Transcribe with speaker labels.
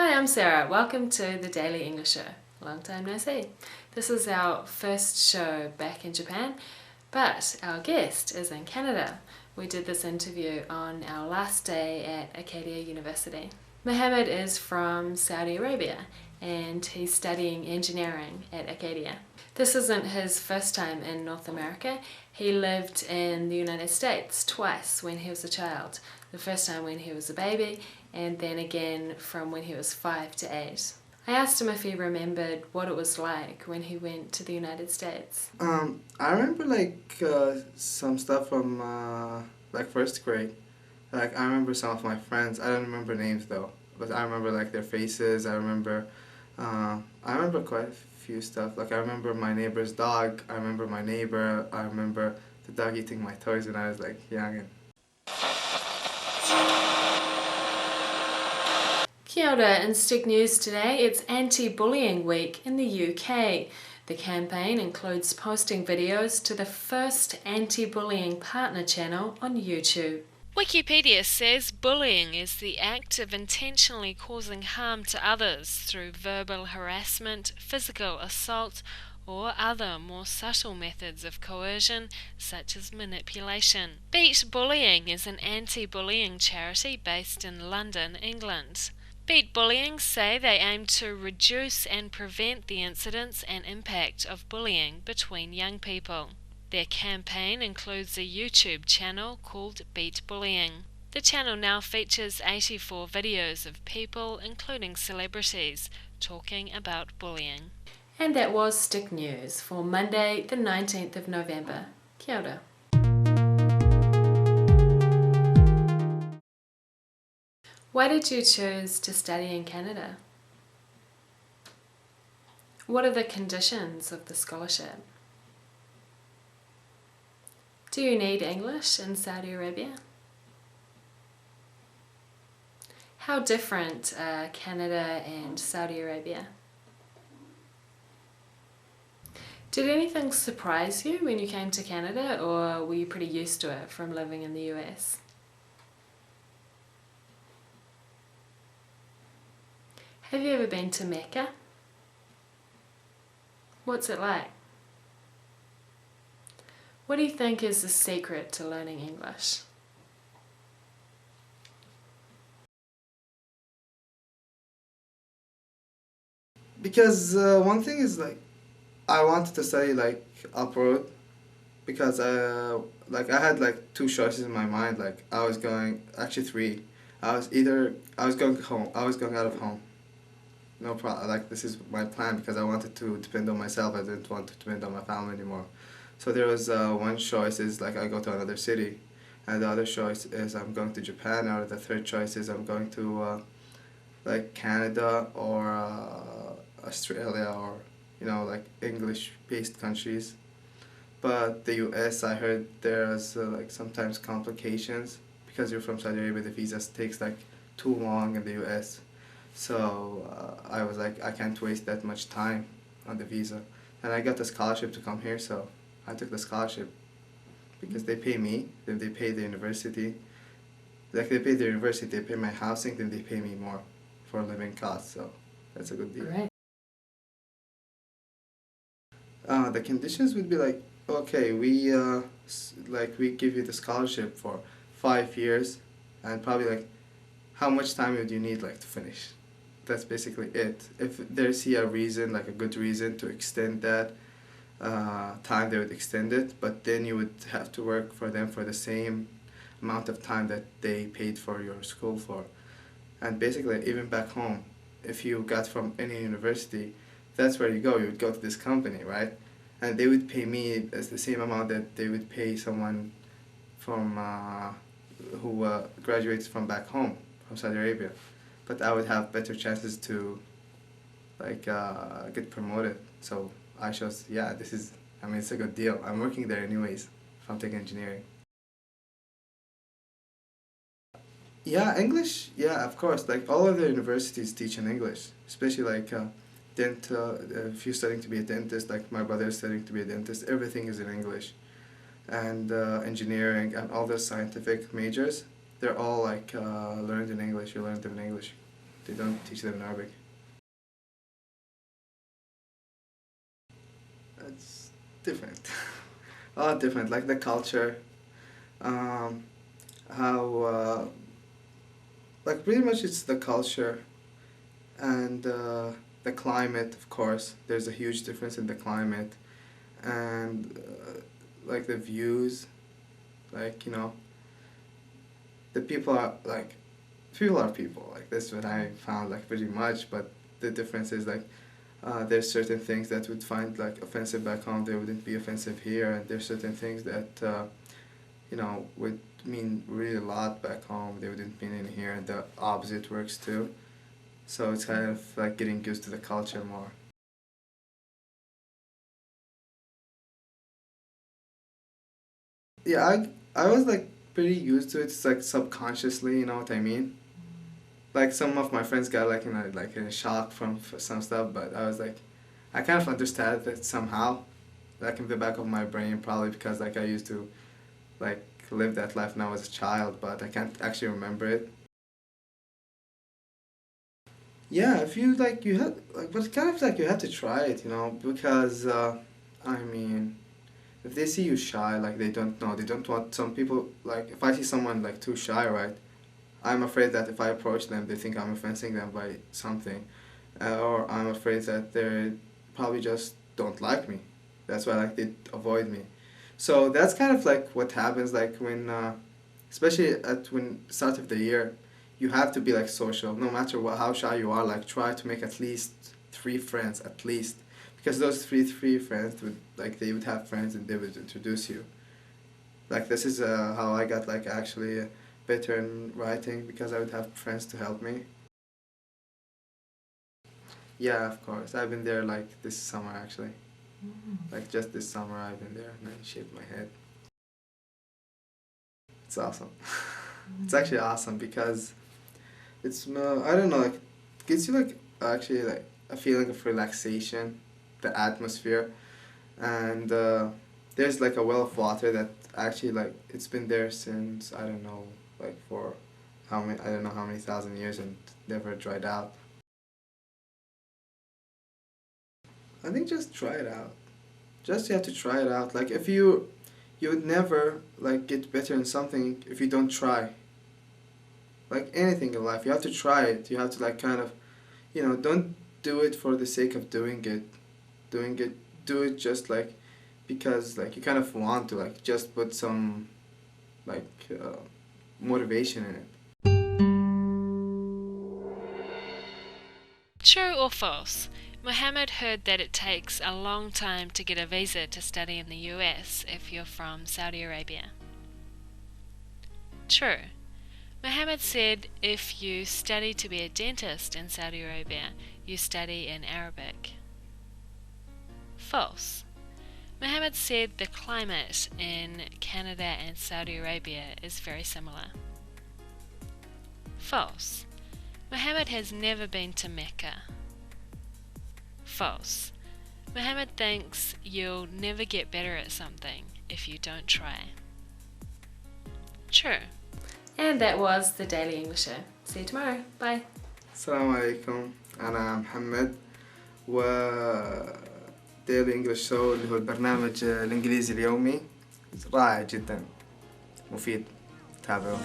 Speaker 1: Hi, I'm Sarah. Welcome to the Daily English Show. Long time no see. This is our first show back in Japan, but our guest is in Canada. We did this interview on our last day at Acadia University. Mohammed is from Saudi Arabia and he's studying engineering at Acadia. This isn't his first time in North America. He lived in the United States twice when he was a child. The first time when he was a baby, and then again from when he was 5 to 8. I asked him if he remembered what it was like when he went to the United States.
Speaker 2: I remember some stuff from first grade. I remember some of my friends. I don't remember names though, but I remember their faces. I remember quite a few stuff. I remember my neighbor's dog. I remember my neighbor. I remember the dog eating my toys when I was young. And
Speaker 1: Kia ora, in Stick News today, it's Anti-Bullying Week in the UK. The campaign includes posting videos to the first anti-bullying partner channel on YouTube.
Speaker 3: Wikipedia says bullying is the act of intentionally causing harm to others through verbal harassment, physical assault, or other more subtle methods of coercion, such as manipulation. Beatbullying is an anti-bullying charity based in London, England. Beatbullying say they aim to reduce and prevent the incidence and impact of bullying between young people. Their campaign includes a YouTube channel called Beatbullying. The channel now features 84 videos of people, including celebrities, talking about bullying.
Speaker 1: And that was Stick News for Monday, the 19th of November. Kia ora. Why did you choose to study in Canada? What are the conditions of the scholarship? Do you need English in Saudi Arabia? How different are Canada and Saudi Arabia? Did anything surprise you when you came to Canada, or were you pretty used to it from living in the US? Have you ever been to Mecca? What's it like? What do you think is the secret to learning English?
Speaker 2: because one thing is I wanted to study abroad because I had two choices in my mind. I was going, actually three. I was going home. I was going out of home. No problem. This is my plan because I wanted to depend on myself. I didn't want to depend on my family anymore. So there was one choice is I go to another city, and the other choice is I'm going to Japan, or the third choice is I'm going to Canada or Australia, or English-based countries. But the U.S., I heard there's sometimes complications because you're from Saudi Arabia. The visa takes too long in the U.S. So I was I can't waste that much time on the visa. And I got a scholarship to come here, so I took the scholarship because they pay me, then they pay the university. They pay the university, they pay my housing, then they pay me more for living costs, so that's a good deal.
Speaker 1: Right.
Speaker 2: The conditions would be okay, we give you the scholarship for 5 years, and probably how much time would you need to finish? That's basically it. If there's a reason, a good reason to extend that time, they would extend it, but then you would have to work for them for the same amount of time that they paid for your school for. And basically, even back home, if you got from any university, that's where you go. You would go to this company, right? And they would pay me as the same amount that they would pay someone from who graduates from back home, from Saudi Arabia. But I would have better chances to get promoted. So I chose, it's a good deal. I'm working there anyways if I'm taking engineering. Yeah, English, yeah, of course. All of the universities teach in English, especially dental. If you're studying to be a dentist, my brother is studying to be a dentist, everything is in English. And engineering and all the scientific majors, they're all learned in English. You learn them in English. They don't teach them in Arabic. It's different. A lot different, like the culture, how, like pretty much it's the culture and the climate, of course. There's a huge difference in the climate and like the views, like, the people are like, people are people. Like that's what I found like pretty much, but the difference is like there's certain things that would find like offensive back home, they wouldn't be offensive here, and there's certain things that would mean really a lot back home, they wouldn't mean in here, and the opposite works too. So it's kind of like getting used to the culture more. Yeah, I was like pretty used to it. It's like subconsciously, you know what I mean? Like some of my friends got like in a shock from some stuff, but I was like, I kind of understand it somehow, like in the back of my brain, probably because like I used to like live that life when I was a child, but I can't actually remember it. Yeah, if you like, you have like, but kind of like you have to try it, because I mean, if they see you shy, like they don't know, they don't want. Some people like if I see someone like too shy, right? I'm afraid that if I approach them, they think I'm offending them by something, or I'm afraid that they probably just don't like me. That's why like they avoid me. So that's kind of like what happens like when, especially at when start of the year, you have to be like social. No matter what, how shy you are, like try to make at least 3 friends at least, because those three friends would like they would have friends and they would introduce you. Like this is how I got like actually better in writing because I would have friends to help me. Yeah, of course. I've been there like this summer actually. Like just this summer I've been there and I shaved my head. It's awesome. It's actually awesome because it's I don't know, like gives you like actually like a feeling of relaxation, the atmosphere, and there's like a well of water that actually like it's been there since I don't know like for how many I don't know how many thousand years and never dried out. I think just try it out. Just you have to try it out. Like if you would never like get better in something if you don't try. Like anything in life, you have to try it. You have to like kind of, don't do it for the sake of doing it. Doing it, do it just like because like you kind of want to like just put some like motivation in it.
Speaker 3: True or false? Mohammed heard that it takes a long time to get a visa to study in the US if you're from Saudi Arabia. True. Mohammed said if you study to be a dentist in Saudi Arabia, you study in Arabic. False. Mohammed said the climate in Canada and Saudi Arabia is very similar. False. Mohammed has never been to Mecca. False. Mohammed thinks you'll never get better at something if you don't try. True.
Speaker 1: And that was the Daily English Show. See you tomorrow. Bye.
Speaker 2: السلام عليكم، أنا محمد، و ديلي انجلش شو اللي هو البرنامج الإنجليزي اليومي رائع جدا مفيد، تابعوه.